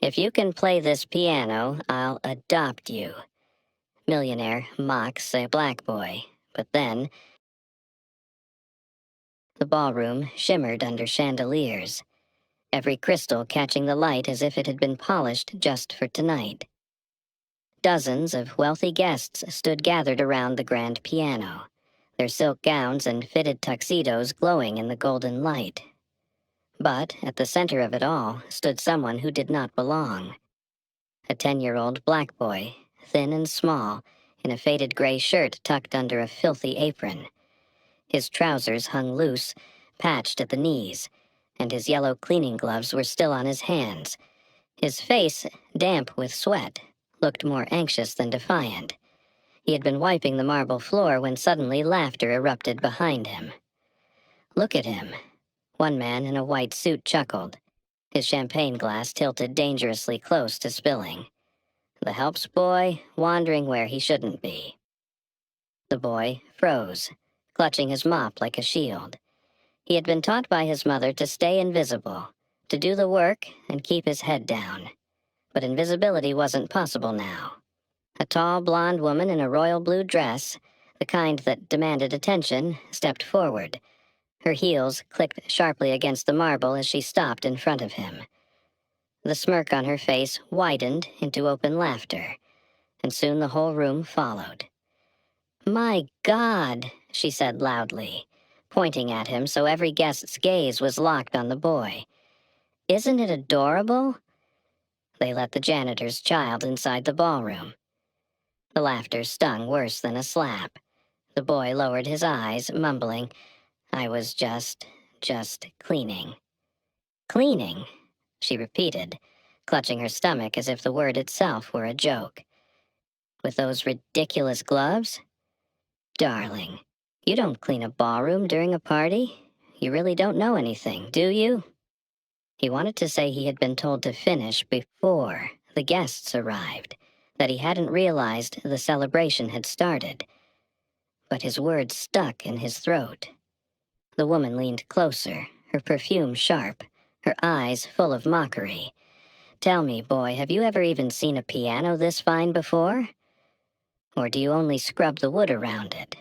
If you can play this piano, I'll adopt you. Millionaire mocks a black boy, but then the ballroom shimmered under chandeliers, every crystal catching the light as if it had been polished just for tonight. Dozens of wealthy guests stood gathered around the grand piano, their silk gowns and fitted tuxedos glowing in the golden light. But at the center of it all stood someone who did not belong. A 10-year-old black boy, thin and small, in a faded gray shirt tucked under a filthy apron. His trousers hung loose, patched at the knees, and his yellow cleaning gloves were still on his hands. His face, damp with sweat, looked more anxious than defiant. He had been wiping the marble floor when suddenly laughter erupted behind him. "Look at him," one man in a white suit chuckled, his champagne glass tilted dangerously close to spilling. "The helps boy, wandering where he shouldn't be." The boy froze, clutching his mop like a shield. He had been taught by his mother to stay invisible, to do the work and keep his head down. But invisibility wasn't possible now. A tall blonde woman in a royal blue dress, the kind that demanded attention, stepped forward. Her heels clicked sharply against the marble as she stopped in front of him. The smirk on her face widened into open laughter, and soon the whole room followed. "My God," she said loudly, pointing at him so every guest's gaze was locked on the boy. "Isn't it adorable?" They let the janitor's child inside the ballroom. The laughter stung worse than a slap. The boy lowered his eyes, mumbling, "I was just cleaning." "Cleaning," she repeated, clutching her stomach as if the word itself were a joke. "With those ridiculous gloves? Darling, you don't clean a ballroom during a party. You really don't know anything, do you?" He wanted to say he had been told to finish before the guests arrived, that he hadn't realized the celebration had started. But his words stuck in his throat. The woman leaned closer, her perfume sharp, her eyes full of mockery. "Tell me, boy, have you ever even seen a piano this fine before? Or do you only scrub the wood around it?"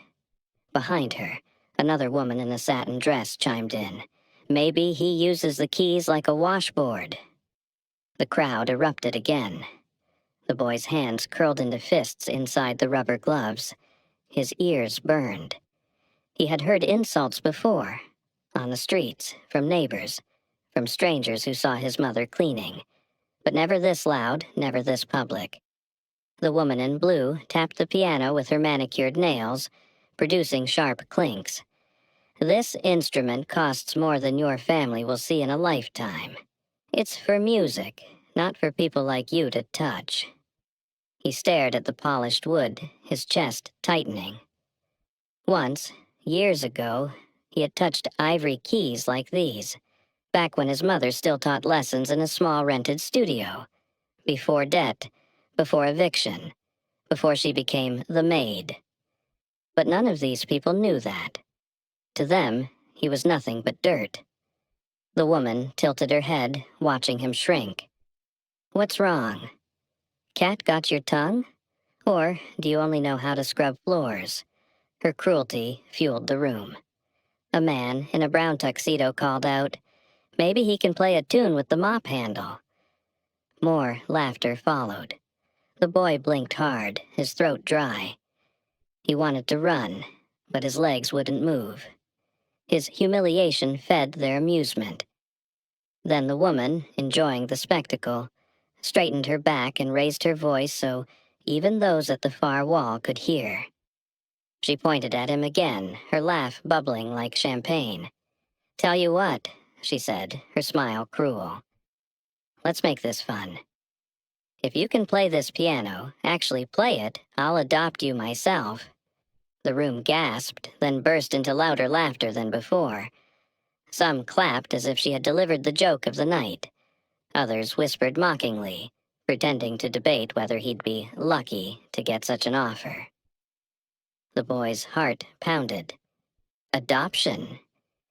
Behind her, another woman in a satin dress chimed in. "Maybe he uses the keys like a washboard." The crowd erupted again. The boy's hands curled into fists inside the rubber gloves. His ears burned. He had heard insults before, on the streets, from neighbors, from strangers who saw his mother cleaning. But never this loud, never this public. The woman in blue tapped the piano with her manicured nails, producing sharp clinks. "This instrument costs more than your family will see in a lifetime. It's for music, not for people like you to touch." He stared at the polished wood, his chest tightening. Once, years ago, he had touched ivory keys like these, back when his mother still taught lessons in a small rented studio. Before debt, before eviction, before she became the maid. But none of these people knew that. To them, he was nothing but dirt. The woman tilted her head, watching him shrink. "What's wrong? Cat got your tongue? Or do you only know how to scrub floors?" Her cruelty fueled the room. A man in a brown tuxedo called out, "Maybe he can play a tune with the mop handle." More laughter followed. The boy blinked hard, his throat dry. He wanted to run, but his legs wouldn't move. His humiliation fed their amusement. Then the woman, enjoying the spectacle, straightened her back and raised her voice so even those at the far wall could hear. She pointed at him again, her laugh bubbling like champagne. "Tell you what," she said, her smile cruel. "Let's make this fun. If you can play this piano, actually play it, I'll adopt you myself." The room gasped, then burst into louder laughter than before. Some clapped as if she had delivered the joke of the night. Others whispered mockingly, pretending to debate whether he'd be lucky to get such an offer. The boy's heart pounded. Adoption.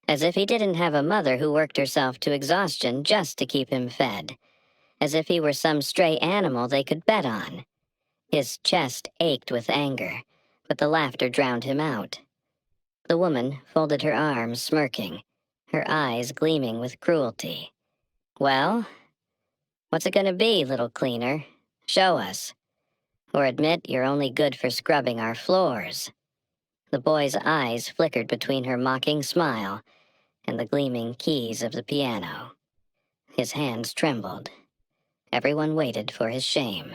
As if he didn't have a mother who worked herself to exhaustion just to keep him fed. as if he were some stray animal they could bet on. His chest ached with anger, but the laughter drowned him out. The woman folded her arms, smirking, her eyes gleaming with cruelty. "Well, what's it gonna be, little cleaner? Show us. Or admit you're only good for scrubbing our floors." The boy's eyes flickered between her mocking smile and the gleaming keys of the piano. His hands trembled. Everyone waited for his shame.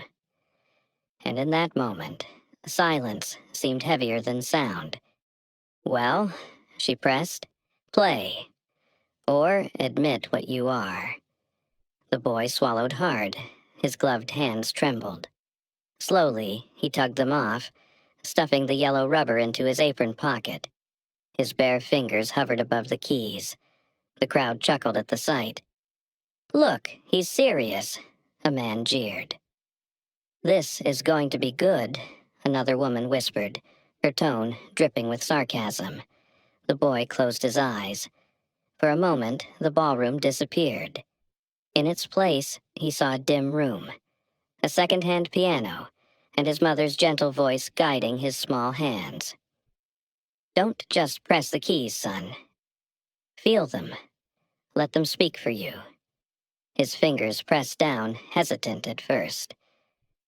And in that moment, silence seemed heavier than sound. "Well," she pressed, "play. Or admit what you are." The boy swallowed hard. His gloved hands trembled. Slowly, he tugged them off, stuffing the yellow rubber into his apron pocket. His bare fingers hovered above the keys. The crowd chuckled at the sight. "Look, he's serious," a man jeered. "This is going to be good," another woman whispered, her tone dripping with sarcasm. The boy closed his eyes. For a moment, the ballroom disappeared. In its place, he saw a dim room, a second-hand piano, and his mother's gentle voice guiding his small hands. "Don't just press the keys, son. Feel them. Let them speak for you." His fingers pressed down, hesitant at first.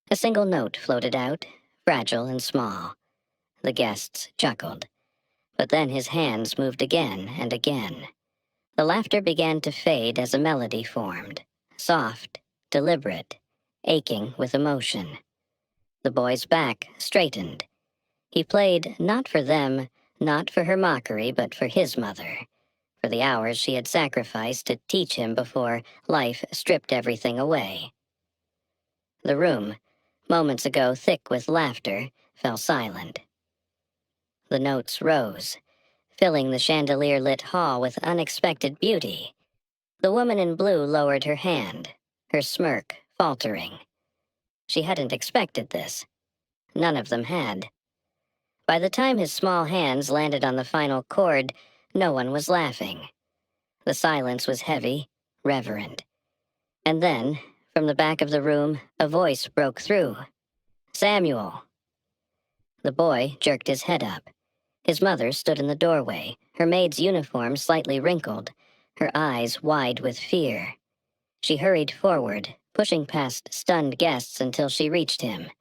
A single note floated out, fragile and small. The guests chuckled. But then his hands moved again and again. The laughter began to fade as a melody formed, soft, deliberate, aching with emotion. The boy's back straightened. He played not for them, not for her mockery, but for his mother, for the hours she had sacrificed to teach him before life stripped everything away. The room, moments ago thick with laughter, fell silent. The notes rose, filling the chandelier-lit hall with unexpected beauty. The woman in blue lowered her hand, her smirk faltering. She hadn't expected this. None of them had. By the time his small hands landed on the final chord, no one was laughing. The silence was heavy, reverent. And then, from the back of the room, a voice broke through. "Samuel!" The boy jerked his head up. His mother stood in the doorway, her maid's uniform slightly wrinkled, her eyes wide with fear. She hurried forward, pushing past stunned guests until she reached him.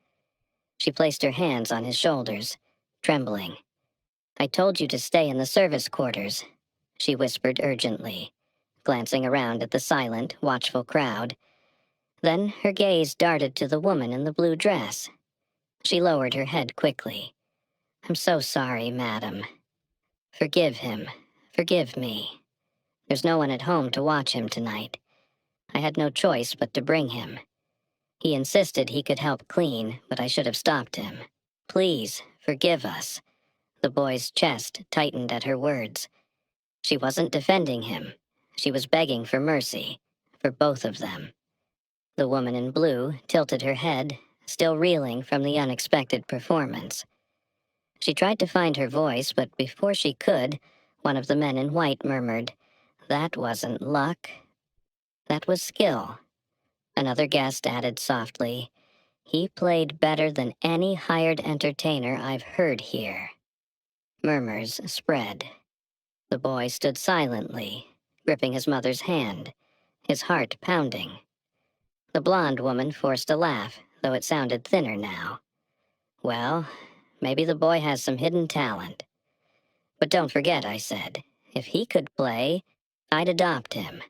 She placed her hands on his shoulders, trembling. "I told you to stay in the service quarters," she whispered urgently, glancing around at the silent, watchful crowd. Then her gaze darted to the woman in the blue dress. She lowered her head quickly. "I'm so sorry, madam. Forgive him. Forgive me. There's no one at home to watch him tonight. I had no choice but to bring him. He insisted he could help clean, but I should have stopped him. Please, forgive us." The boy's chest tightened at her words. She wasn't defending him. She was begging for mercy, for both of them. The woman in blue tilted her head, still reeling from the unexpected performance. She tried to find her voice, but before she could, one of the men in white murmured, "That wasn't luck. That was skill." Another guest added softly, "He played better than any hired entertainer I've heard here." Murmurs spread. The boy stood silently, gripping his mother's hand, his heart pounding. The blonde woman forced a laugh, though it sounded thinner now. "Well, maybe the boy has some hidden talent. But don't forget," I said, "if he could play, I'd adopt him.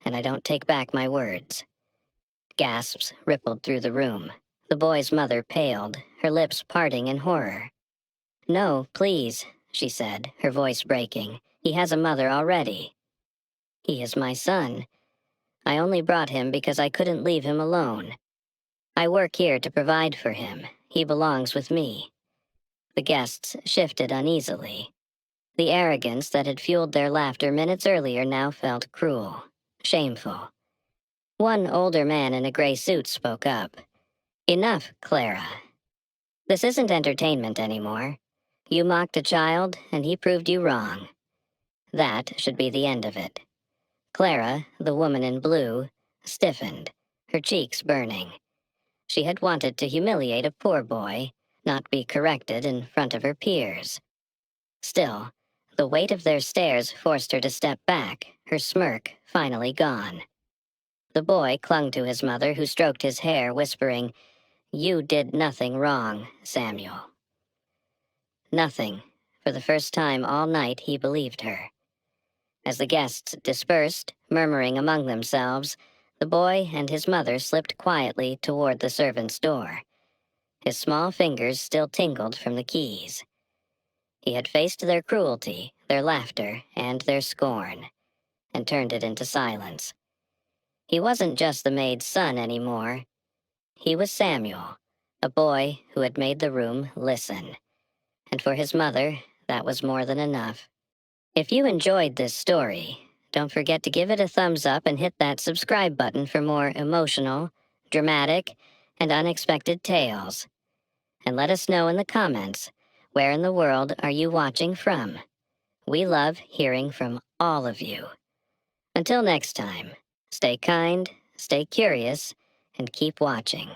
And I don't take back my words." Gasps rippled through the room. The boy's mother paled, her lips parting in horror. "No, please," she said, her voice breaking. "He has a mother already." "He is my son. I only brought him because I couldn't leave him alone. I work here to provide for him. He belongs with me." The guests shifted uneasily. The arrogance that had fueled their laughter minutes earlier now felt cruel, shameful. One older man in a gray suit spoke up. "Enough, Clara. This isn't entertainment anymore. You mocked a child, and he proved you wrong. That should be the end of it." Clara, the woman in blue, stiffened. her cheeks burning. She had wanted to humiliate a poor boy, not be corrected in front of her peers. Still, the weight of their stares forced her to step back, her smirk finally gone. The boy clung to his mother, who stroked his hair, whispering, "You did nothing wrong, Samuel." Nothing. For the first time all night he believed her. As the guests dispersed, murmuring among themselves, the boy and his mother slipped quietly toward the servant's door. His small fingers still tingled from the keys. He had faced their cruelty, their laughter, and their scorn, and turned it into silence. He wasn't just the maid's son anymore. He was Samuel, a boy who had made the room listen. And for his mother, that was more than enough. If you enjoyed this story, don't forget to give it a thumbs up and hit that subscribe button for more emotional, dramatic, and unexpected tales. And let us know in the comments, where in the world are you watching from? We love hearing from all of you. Until next time, stay kind, stay curious, and keep watching.